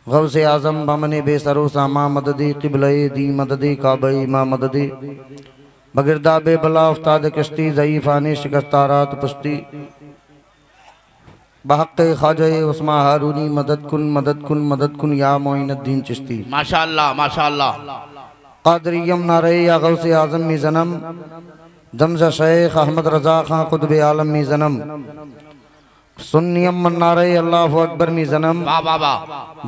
गौसे आज़म बमने बेसरो सामा मददी क़िबले दी मददी काबई मा मददी बगिरदा बेबला उस्ताद कश्ती ज़ईफ़ाने शिकस्तारात पुश्ती बहक़्क़े ख़ाजा उस्मा हारूनी मदद कुन या मोइनुद्दीन चिश्ती। माशाअल्लाह माशाअल्लाह। क़ादरियम नारे या गौसे आज़म मी ज़नम दमज़ा शेख अहमद रज़ा खां क़ुतबे आलम मी ज़नम सुन्नियम नारे अल्लाहु अकबर मी ज़नम वाह वाह वाह।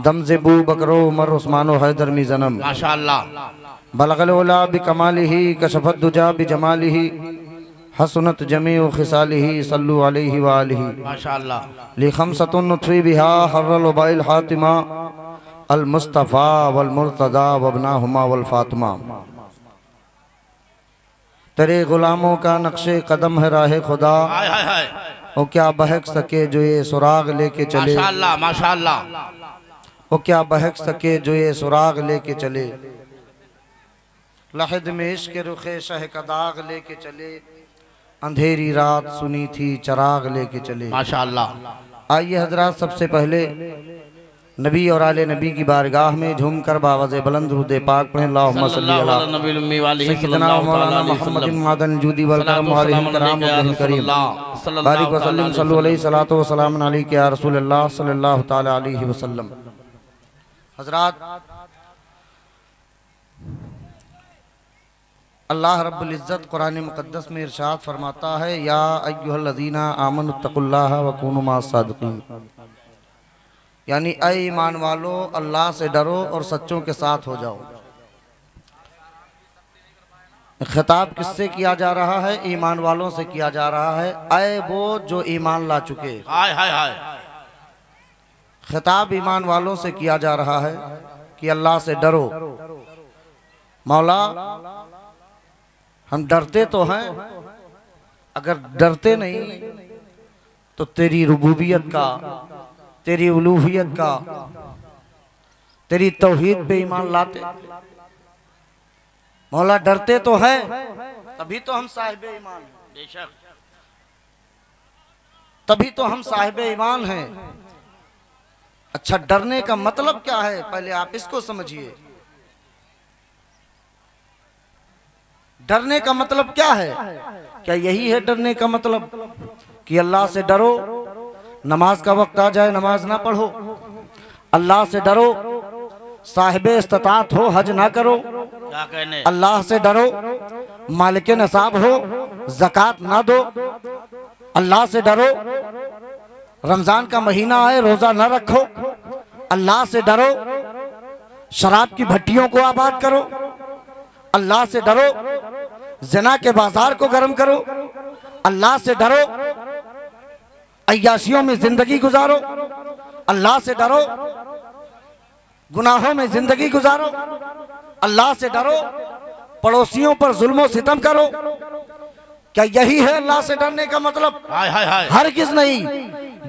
दमज़े बू बकरो उमर उस्मानो हैदर मी ज़नम माशाअल्लाह। बलगल उला बिकमालिही कशफत दुजा बिजमालिही हसनत जमीउ खिसालिही सल्लु अलैहि व आलिही माशाअल्लाह। ली खमसतुन नुत्फ़ी बिहा हर्रल उबाइल हातिमा अल मुस्तफ़ा वल मुर्तज़ा वबनाहुमा वल फातिमा। तेरे गुलामों का नक्शे कदम है राह खुदा, हाय हाय हाय। वो क्या बहक सके जो ये सुराग लेके चले। माशाअल्लाह माशाअल्लाह। वो क्या बहक सके जो ये सुराग लेके चले। लहद में इश्क रुखे शह का दाग लेके चले, अंधेरी रात सुनी थी चराग लेके चले। माशाअल्लाह। आइए हजरात, सबसे पहले नबी और आले नबी की बारगाह में झूमकर बावज़े बुलंद दुरूद पाक पढ़ें। अल्लाहुम्मा सल्ली अला सय्यिदना मौलाना मुहम्मदिन मादन जूदी वल करम अलैहि कराम वल करीम बारिक व सल्लिम सल्लु अलैहि सलातो व सलाम अलैका या रसूलल्लाह सल्लल्लाहु तआला अलैहि वसल्लम। हजरात, अल्लाह रब्बुल इज़्ज़त कुरान मुक़द्दस में इरशाद फरमाता है, या अय्युहल्लज़ीना आमनुत्तकुल्लाह व कूनू मअस सादिक़ीन, यानी ऐ ईमान वालो अल्लाह से डरो और सच्चों के साथ हो जाओ। खिताब किससे किया जा रहा है? ईमान वालों से किया जा रहा है। ऐ वो जो ईमान ला चुके। हाय हाय हाय। खिताब ईमान वालों से किया जा रहा है कि अल्लाह से डरो। मौला, हम डरते तो हैं, अगर डरते नहीं तो तेरी रुबूबियत का, तेरी उलूहियत का, तेरी तौहीद पे ईमान लाते। मौला, डरते तो हैं तभी तो हम साहिबे ईमान हैं। बेशक। तभी तो हम साहिबे ईमान हैं। अच्छा, डरने का मतलब क्या है? पहले आप इसको समझिए। डरने का मतलब क्या है? क्या यही है डरने का मतलब कि अल्लाह से डरो, नमाज का वक्त आ जाए नमाज ना पढ़ो? अल्लाह से डरो, साहिबे इस्तिताअत हो हज ना करो? क्या कहने? अल्लाह से डरो, मालिक नसाब हो ज़कात ना दो? अल्लाह से डरो, रमजान का महीना आए रोजा ना रखो? अल्लाह से डरो, शराब की भट्टियों को आबाद करो? अल्लाह से डरो, ज़िना के बाजार को गर्म करो? अल्लाह से डरो, अय्याशियों में जिंदगी गुजारो? अल्लाह से डरो, गुनाहों में जिंदगी गुजारो? अल्लाह से डरो, पड़ोसियों पर जुल्म सितम करो? क्या यही है अल्लाह से डरने का मतलब? हाय हाय हाय। हरगिज़ नहीं।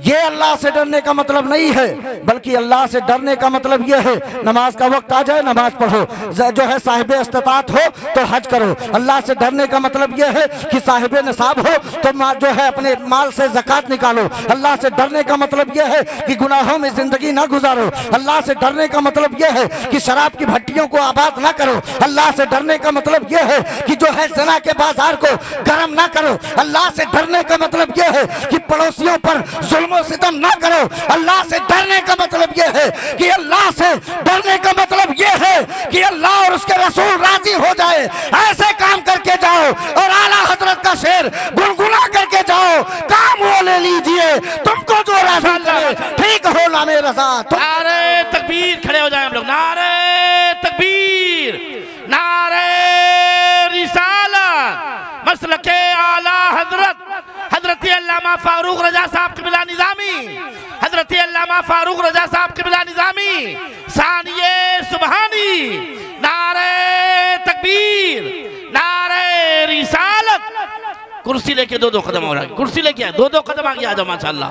ये अल्लाह से डरने का मतलब नहीं है, बल्कि अल्लाह से डरने का मतलब ये है, नमाज का वक्त आ जाए नमाज पढ़ो, जो है साहिब इस्तिताअत हो तो हज करो। अल्लाह से डरने का मतलब ये है कि साहिब निसाब हो तो जो है अपने माल से ज़कात निकालो। अल्लाह से डरने का मतलब ये है कि गुनाहों में जिंदगी ना गुजारो। अल्लाह से डरने का मतलब ये है कि शराब की भट्टियों को आबाद ना करो। अल्लाह से डरने का मतलब ये है कि जो है ज़िना के बाजार को गर्म ना करो। अल्लाह से डरने का मतलब ये है कि पड़ोसियों पर जुल्म सितम ना करो। अल्लाह से डरने का मतलब ये है कि अल्लाह से डरने का मतलब ये है कि अल्लाह और उसके रसूल राजी हो जाए, ऐसे काम करके जाओ और आला हजरत का शेर गुनगुना करके जाओ, काम वो ले लीजिए तुमको जो राजी करे, ठीक हो नामे रजा। नारे तकबीर, खड़े हो जाए हम लोग। नारे तकबीर, नारे रिसालत, मसलके आला हजरत हजरत अल्लामा फारूक रजा साहब क़िबला निज़ामी, हजरत अल्लामा फारूक रजा साहब क़िबला निज़ामी सानिये सुबहानी। नारे तकबीर, नारे रिसालत। कुर्सी लेके दो कदम हो रहा है, कुर्सी लेके दो कदम आगे आ जाओ। माशाअल्लाह,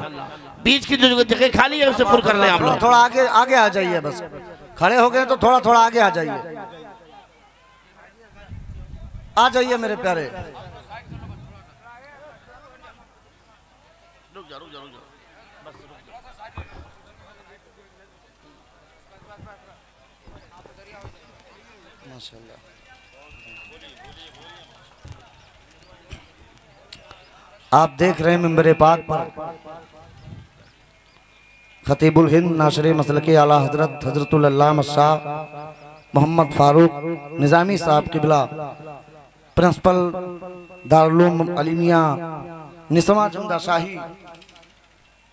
बीच की जो जगह खाली है उसे पुर कर लें आप लोग। थोड़ा आगे आगे आ जाइए, बस खड़े हो गए तो थोड़ा थोड़ा आगे आ जाइए। आ जाइए मेरे प्यारे। माशाल्लाह। आप देख रहे हैं मिंबर पाक पर खतीबुल हिंद नाशरे मसलके आला हजरत हजरतुल अल्लामा शाह मोहम्मद फारूक निज़ामी साहब किबला प्रिंसिपल दारुल उलूम अलीमिया निसवा जुमदा शाही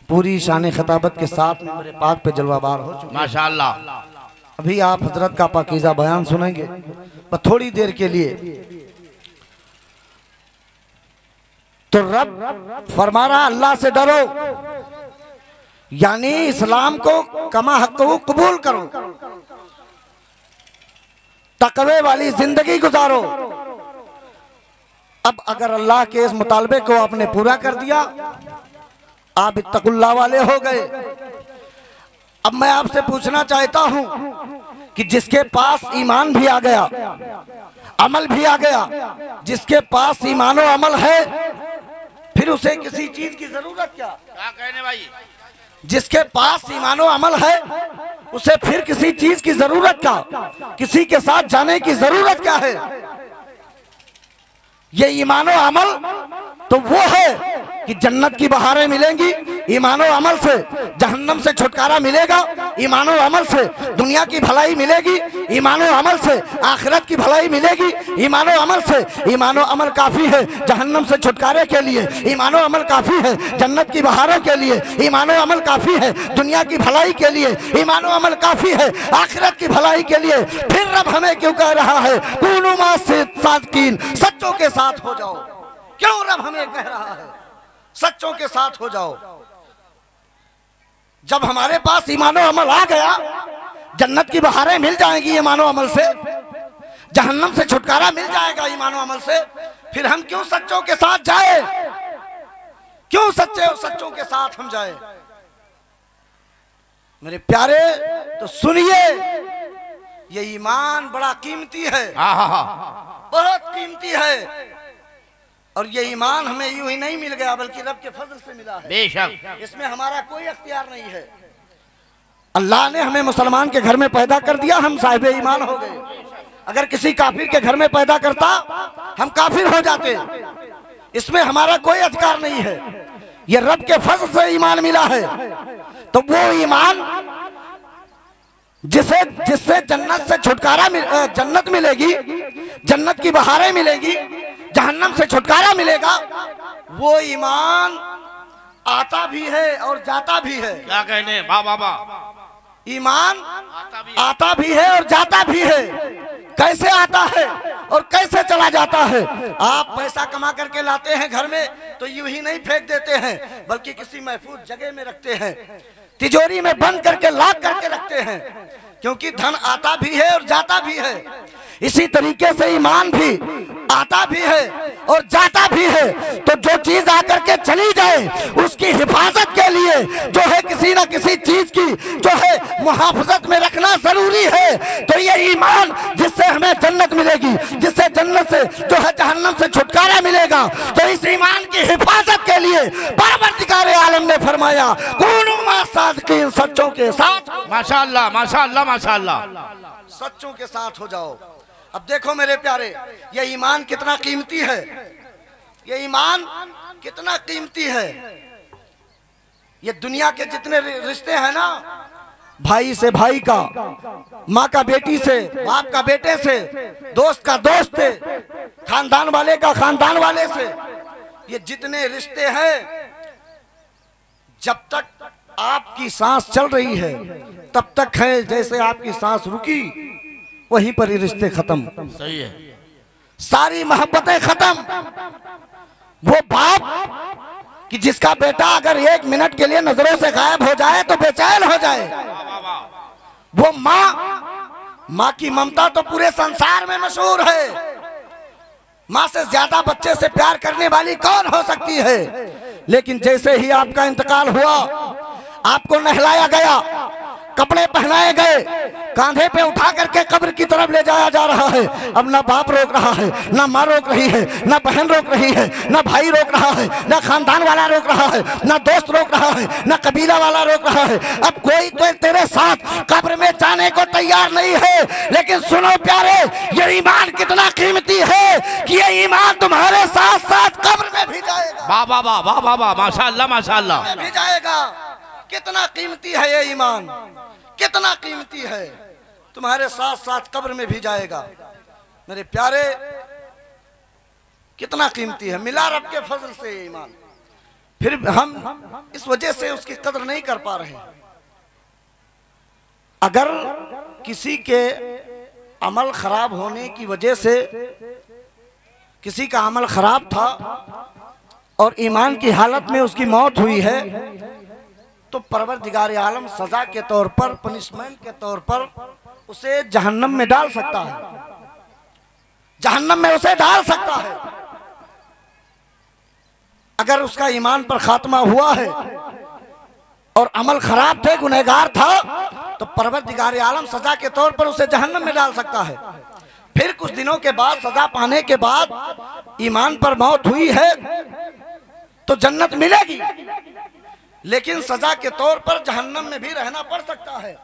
पूरी शान खिताबत के साथ मिंबर पाक पे जलवाबार हो चुके। माशाअल्लाह। अभी आप हजरत का पाकीज़ा बयान सुनेंगे पर थोड़ी देर के लिए। तो रब फरमा रहा अल्लाह से डरो, यानी इस्लाम को कमा हक को कबूल करो, तकवे वाली जिंदगी गुजारो। अब अगर अल्लाह के इस मुतालबे को आपने पूरा कर दिया, आप इत्तकुल्लाह वाले हो गए। अब मैं आपसे पूछना चाहता हूं कि जिसके पास ईमान भी आ गया, अमल भी आ गया, जिसके पास ईमान और अमल है, फिर उसे किसी चीज की जरूरत क्या कहने भाई? जिसके पास ईमान और अमल है उसे फिर किसी चीज की जरूरत क्या, किसी के साथ जाने की जरूरत क्या है? ये ईमान और अमल तो वो है कि जन्नत की बहारें मिलेंगी ईमान और अमल से, जहन्नम से छुटकारा मिलेगा ईमान और अमल से, दुनिया की भलाई मिलेगी ईमान और अमल से, आखिरत की भलाई मिलेगी ईमान और अमल से। ईमान और अमल काफी है जहन्नम से छुटकारे के लिए, ईमान और अमल काफी है जन्नत की बहारों के लिए, ईमान और अमल काफी है दुनिया की भलाई के लिए, ईमान और अमल काफी है आखिरत की भलाई के लिए। फिर रब हमें क्यों कह रहा है कूनू मा सादिकीन, सच्चों के साथ हो जाओ? क्यों रब हमें कह रहा है सच्चों के साथ हो जाओ? जब हमारे पास ईमान और अमल आ गया, जन्नत की बहारें मिल जाएंगी ईमान और अमल से, जहन्नम से छुटकारा मिल जाएगा ईमान और अमल से, फिर हम क्यों सच्चों के साथ जाए? क्यों सच्चों के साथ हम जाए? मेरे प्यारे तो सुनिए, ये ईमान बड़ा कीमती है, बहुत कीमती है। और ये ईमान हमें यूं ही नहीं मिल गया बल्कि रब के फजल से मिला है। बेशक इसमें हमारा कोई अख्तियार नहीं है। अल्लाह ने हमें मुसलमान के घर में पैदा कर दिया, हम साहिब ईमान हो गए। अगर किसी काफिर के घर में पैदा करता हम काफिर हो जाते। इसमें हमारा कोई अधिकार नहीं है, ये रब के फजल से ईमान मिला है। तो वो ईमान जिससे जन्नत से छुटकारा जन्नत मिलेगी, जन्नत की बहारें मिलेगी, जहन्नम से छुटकारा मिलेगा, वो ईमान आता भी है और जाता भी है। क्या कहने बाबा? ईमान आता भी है और जाता भी है। कैसे आता है और कैसे चला जाता है? आप पैसा कमा करके लाते हैं घर में तो यूं ही नहीं फेंक देते हैं, बल्कि किसी महफूज जगह में रखते हैं, तिजोरी में बंद करके लाक करके रखते हैं, क्योंकि धन आता भी है और जाता भी है। इसी तरीके से ईमान भी आता भी है और जाता भी है। तो जो चीज आकर के चली जाए उसकी हिफाजत के लिए जो है किसी ना किसी चीज की जो है मुहाफजत में रखना जरूरी है। तो ये ईमान जिससे हमें जन्नत मिलेगी, जिससे जन्नत से जो है जहन्नम से छुटकारा मिलेगा, तो इस ईमान की हिफाजत के लिए परवरदिगार आलम ने फरमाया कूनू मा सादिकीन, सच्चों के साथ। माशाअल्लाह माशाअल्लाह माशाअल्लाह, सच्चों के साथ हो जाओ। अब देखो मेरे प्यारे, ये ईमान कितना कीमती है, ये ईमान कितना कीमती है। ये दुनिया के जितने रिश्ते हैं ना, भाई से भाई का, माँ का बेटी से, बाप का बेटे से, दोस्त का दोस्त से, खानदान वाले का खानदान वाले से, ये जितने रिश्ते हैं, जब तक आपकी सांस चल रही है तब तक है। जैसे आपकी सांस रुकी वहीं पर ही रिश्ते खत्म। सही है, सारी मोहब्बतें खत्म। वो बाप कि जिसका बेटा अगर 1 मिनट के लिए नजरों से गायब हो जाए तो बेचैन हो जाए। वो माँ की ममता तो पूरे संसार में मशहूर है। माँ से ज्यादा बच्चे से प्यार करने वाली कौन हो सकती है? लेकिन जैसे ही आपका इंतकाल हुआ, आपको नहलाया गया, कपड़े पहनाए गए, कांधे पे उठा करके कब्र की तरफ ले जाया जा रहा है। अब ना बाप रोक रहा है, ना माँ रोक रही है, ना बहन रोक रही है, ना भाई रोक रहा है, ना खानदान वाला रोक रहा है, ना दोस्त रोक रहा है, ना कबीला वाला रोक रहा है। अब कोई तो तेरे साथ कब्र में जाने को तैयार नहीं है। लेकिन सुनो प्यारे, ये ईमान कितना कीमती है कि ये ईमान तुम्हारे साथ साथ कब्र में भी जाएगा। वाह वाह वाह वाह वाह वाह, माशाअल्लाह माशाअल्लाह, भी जाएगा। कितना कीमती है ये ईमान, कितना कीमती है, तुम्हारे साथ साथ कब्र में भी जाएगा। मेरे प्यारे, कितना कीमती है, मिला रब के फजल से ये ईमान। फिर हम इस वजह से उसकी कदर नहीं कर पा रहे। अगर किसी के अमल खराब होने की वजह से, किसी का अमल खराब था और ईमान की हालत में उसकी मौत हुई है, तो परवरदिगार आलम सजा के तौर पर, पनिशमेंट के तौर पर उसे जहन्नम में डाल सकता है, जहन्नम में उसे डाल सकता है। अगर उसका ईमान पर खात्मा हुआ है और अमल खराब थे, गुनहगार था, तो परवरदिगार आलम सजा के तौर पर उसे जहन्नम में डाल सकता है। फिर कुछ दिनों के बाद, सजा पाने के बाद ईमान पर मौत हुई है तो जन्नत मिलेगी, लेकिन सजा के तौर पर जहन्नम में भी रहना पड़ सकता है।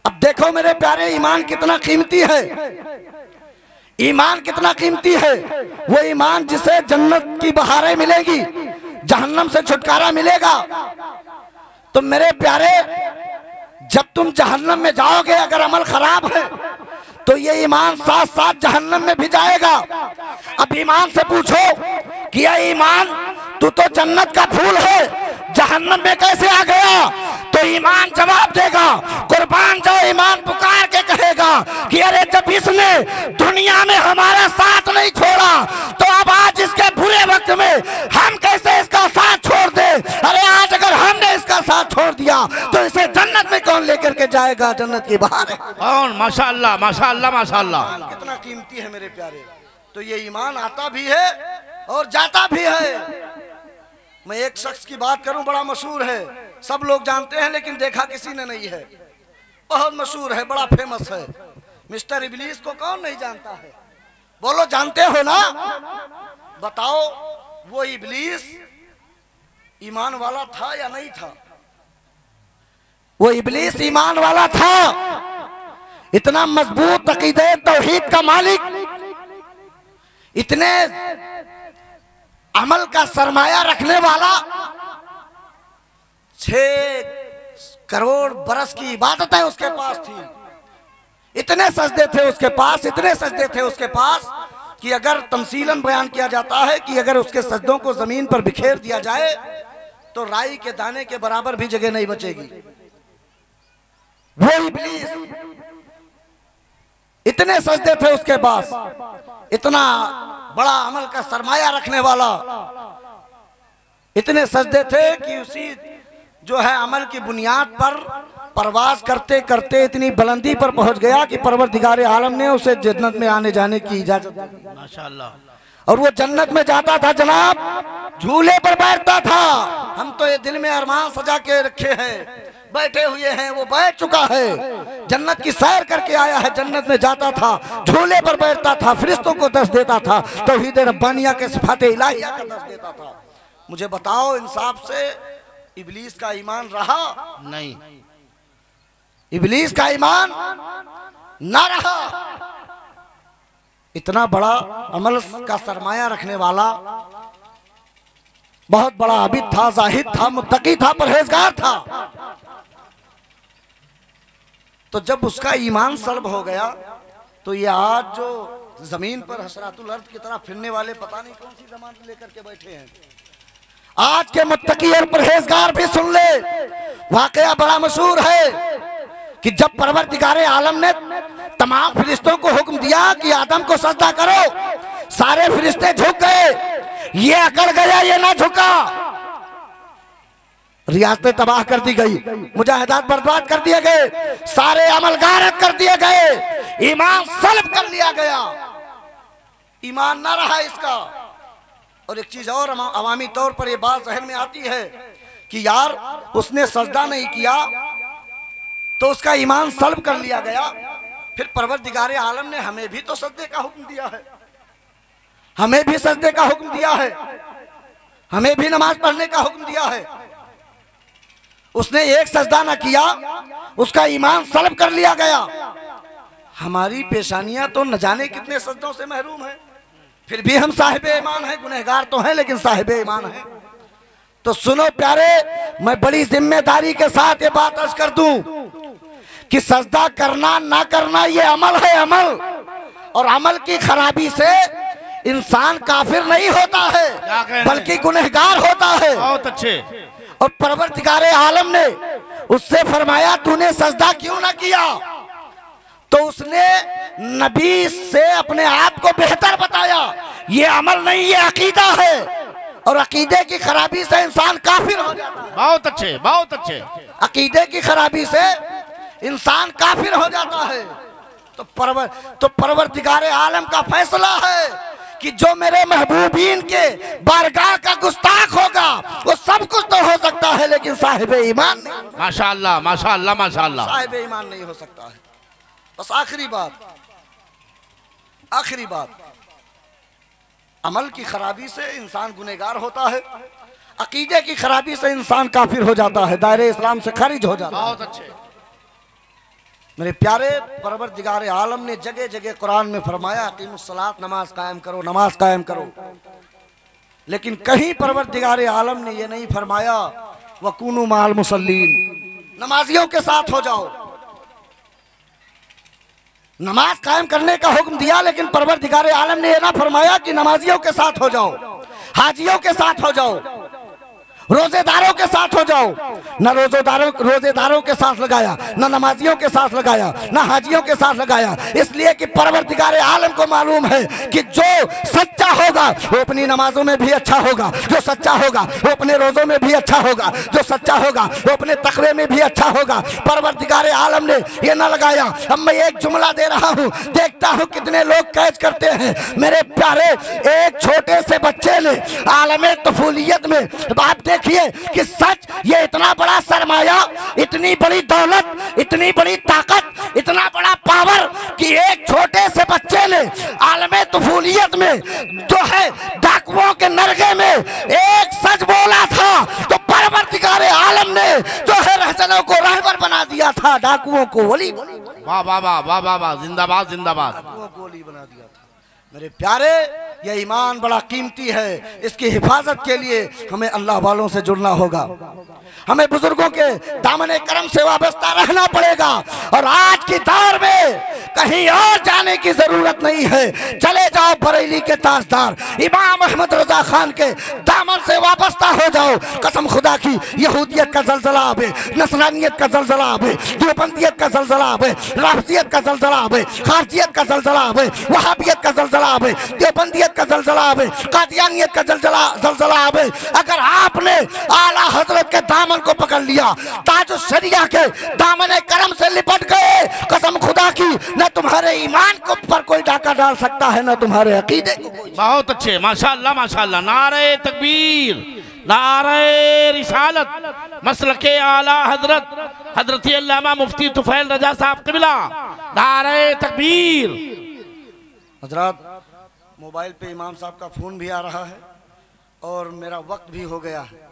अब देखो मेरे प्यारे, ईमान कितना कीमती है, ईमान कितना कीमती है। वो ईमान जिसे जन्नत की बहारें मिलेगी, जहन्नम से छुटकारा मिलेगा। तो मेरे प्यारे, जब तुम जहन्नम में जाओगे, अगर अमल खराब है, तो ये ईमान साथ साथ जहन्नम में भी जाएगा। अब ईमान से पूछो कि ये ईमान, तू तो जन्नत का फूल है, जहन्नम में कैसे आ गया? तो ईमान जवाब देगा, कुर्बान जाओ, ईमान पुकार के कहेगा कि अरे जब इसने दुनिया में हमारा साथ नहीं छोड़ा, तो अब आज इसके बुरे वक्त में हम कैसे इसका साथ छोड़ दे? अरे आज अगर हमने इसका साथ छोड़ दिया तो इसे जन्नत में कौन लेकर के जाएगा? जन्नत की बाहर कौन? माशाअल्लाह माशाअल्लाह माशाअल्लाह, कितना कीमती है मेरे प्यारे। तो ये ईमान आता भी है और जाता भी है। मैं एक शख्स की बात करूं, बड़ा मशहूर है, सब लोग जानते हैं, लेकिन देखा किसी ने नहीं है। बहुत मशहूर है, बड़ा फेमस है। मिस्टर इब्लीस को कौन नहीं जानता है? बोलो, जानते हो ना? बताओ, वो इब्लीस ईमान वाला था या नहीं था? वो इब्लीस ईमान वाला था। इतना मजबूत अकीदे तौहीद का मालिक, इतने अमल का सरमाया रखने वाला, 6 करोड़ बरस की इबादतें उसके पास थी। इतने सजदे थे उसके पास, इतने सजदे थे उसके पास कि अगर तमसीलन बयान किया जाता है कि अगर उसके सजदों को जमीन पर बिखेर दिया जाए तो राई के दाने के बराबर भी जगह नहीं बचेगी। वो इब्लीस, इतने सजदे थे उसके पास, इतना बड़ा अमल का सरमाया रखने वाला, इतने सजदे थे कि उसी जो है अमल की बुनियाद पर परवाज करते करते इतनी बुलंदी पर पहुंच गया कि परवरदिगार आलम ने उसे जन्नत में आने जाने की इजाजत दी। माशाअल्लाह। और वो जन्नत में जाता था जनाब, झूले पर बैठता था। हम तो ये दिल में अरमान सजा के रखे हैं, बैठे हुए हैं, वो बैठ चुका है, जन्नत की सैर करके आया है, जन्नत में जाता था, झूले पर बैठता था, फरिश्तों को दर्श देता था, तौहीद रब्बानिया के सिफात इलाहिया का दर्श देता था। मुझे बताओ, इंसाफ से इब्लीस का ईमान रहा? नहीं, इब्लीस का ईमान ना रहा। इतना बड़ा अमल का सरमाया रखने वाला, बहुत बड़ा आबिद था, जाहिद था, मुत्तकी था, परहेजगार था। तो जब उसका ईमान सल्ब हो गया तो ये आज जो जमीन पर हसरातुल अर्द की तरह फिरने वाले पता नहीं कौन सी जमान लेकर के बैठे हैं, आज के मुत्तकी और परहेजगार भी सुन ले। वाकया बड़ा मशहूर है कि जब परवरदिगारे आलम ने तमाम फरिश्तों को हुक्म दिया कि आदम को सजदा करो, सारे फरिश्ते झुक गए, ये अकड़ गया, ये ना झुका, रियासतें तबाह कर दी गई, मुजाहिदात बर्बाद कर दिए गए, सारे अमल गारत कर दिए गए, ईमान सल्ब कर लिया गया, ईमान ना रहा इसका। और एक चीज और अवामी तौर पर ये बात जहन में आती है कि यार उसने सजदा नहीं किया तो उसका ईमान सल्ब कर लिया गया। फिर परवरदिगार आलम ने हमें भी तो सजदे का हुक्म दिया है, हमें भी सजदे का हुक्म दिया है, हमें भी नमाज पढ़ने का हुक्म दिया है। उसने एक सजदा ना किया, उसका ईमान सल्ब कर लिया गया। हमारी पेशानियां तो न जाने कितने सजदों से महरूम है, फिर भी हम साहिब ईमान हैं, गुनहगार तो हैं लेकिन साहिब ईमान हैं। तो सुनो प्यारे, मैं बड़ी जिम्मेदारी के साथ ये बात अर्ज कर दूं कि सजदा करना ना करना ये अमल है, अमल। और अमल की खराबी से इंसान काफिर नहीं होता है बल्कि गुनहगार होता है। बहुत अच्छे। और परवरदिगार आलम ने उससे फरमाया तूने सजदा क्यों ना किया, तो उसने नबी से अपने आप को बेहतर बताया। ये अमल नहीं, ये अकीदा है, और अकीदे की खराबी से इंसान काफिर हो जाता है। बहुत अच्छे, बहुत अच्छे। अकीदे की खराबी से इंसान काफिर हो जाता है। तो परवरदिगार आलम का फैसला है कि जो मेरे महबूबीन के बारगाह का गुस्ताख होगा वो सब कुछ तो हो सकता है लेकिन साहिब ईमान नहीं। माशाअल्लाह, माशाअल्लाह, माशाअल्लाह। साहिब ईमान नहीं हो सकता है। बस आखिरी बात, अमल की खराबी से इंसान गुनहगार होता है, अकीदे की खराबी से इंसान काफिर हो जाता है, दायरे इस्लाम से खारिज हो जाता है। बहुत अच्छे। मेरे प्यारे, परवरदिगार आलम ने जगह जगह कुरान में फरमाया अकीमुस्सलात, नमाज कायम करो, नमाज कायम करो। लेकिन कहीं परवरदिगार आलम ने यह नहीं फरमाया वकूनु माल मुसल्लीन, नमाजियों के साथ हो जाओ। नमाज कायम करने का हुक्म दिया, लेकिन परवरदिगार आलम ने यह ना फरमाया कि नमाजियों के साथ हो जाओ, हाजियों के साथ हो जाओ, रोजेदारों के साथ हो जाओ। न रोजेदारों के साथ लगाया, न नमाजियों के साथ लगाया, न हाजियों के साथ लगाया, इसलिए कि परवरदिगार आलम को मालूम है कि जो सच्चा होगा वो अपनी नमाजों में भी अच्छा होगा, जो सच्चा होगा वो अपने रोजों में भी अच्छा होगा, जो सच्चा होगा वो अपने तकवे में भी अच्छा होगा। परवरदिगार आलम ने ये ना लगाया। अब मैं एक जुमला दे रहा हूँ, देखता हूँ कितने लोग कैच करते हैं। मेरे प्यारे, एक छोटे से बच्चे ने आलमे तफूलियत में बात देखिए कि सच ये इतना बड़ा सरमाया, इतनी बड़ी दौलत, इतनी बड़ी ताकत, इतना बड़ा पावर कि एक छोटे से बच्चे ने आलमे तफूलियत में जो है डाकुओं के नरगे में एक सच बोला था, तो परवरदिगार आलम ने जो है रहजनों को रहबर बना दिया था, डाकुओं को वली। वाह वाह वाह वाह वाह वाह, जिंदाबाद जिंदाबाद। डाकुओं को वली बना दिया था। मेरे प्यारे, यह ईमान बड़ा कीमती है, इसकी हिफाजत के लिए हमें अल्लाह वालों से जुड़ना होगा, हमें बुजुर्गों के दामन करम से वाबस्ता रहना पड़ेगा। और आज की दौर में कहीं और जाने की जरूरत नहीं है। चले जाओ बरेली के ताजदार इमाम अहमद रजा खान के दामन से वाबस्ता हो जाओ। कसम खुदा की, यहूदियत का जलजला आवे, नसरानियत का जलजला आवे, देवबंदियत का जलजला आवे, राफजियत का जलजला आवे, खारजियत का जलजला आवे, वहाबियत का जलजला आवे, देवबंदियत का जलजला आवे, कादियानियत का जलजला आवे, अगर आपने आला हजरत के दामन को पकड़ लिया, ताज शरिया के दामन करम से लिपट गए, कसम खुदा की न तुम्हारे ईमान को पर कोई डाका डाल सकता है, न तुम्हारे अकीदे को। बहुत अच्छे, माशाअल्लाह माशाअल्लाह। नारे तकबीर, नारे रिसालत, मसलके आला हजरत हजरत अल्लामा मुफ्ती तुफैल रजा साहब क़िबला, नारे तकबीर। हजरत, मोबाइल पे इमाम साहब का फ़ोन भी आ रहा है और मेरा वक्त भी हो गया है।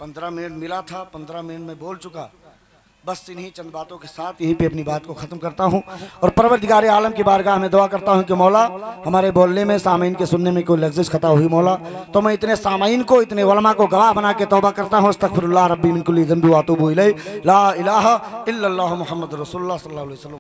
15 मिनट मिला था, 15 मिनट में बोल चुका। बस इन्हीं चंद बातों के साथ यहीं पे अपनी बात को ख़त्म करता हूँ और परवरदिगार आलम की बारगाह में दुआ करता हूँ कि मौला हमारे बोलने में, सामीन के सुनने में कोई लफ्ज़ खता हुई मौला, तो मैं इतने सामीन को, इतने उलमा को गवाह बना के तौबा करता हूँ। अस्तगफिरुल्लाह रब्बी मिन कुल्ली ज़ंबि व अतूबु इलैहि, ला इलाहा इल्लल्लाह मुहम्मद रसूलुल्लाह सल्लल्लाहु अलैहि वसल्लम।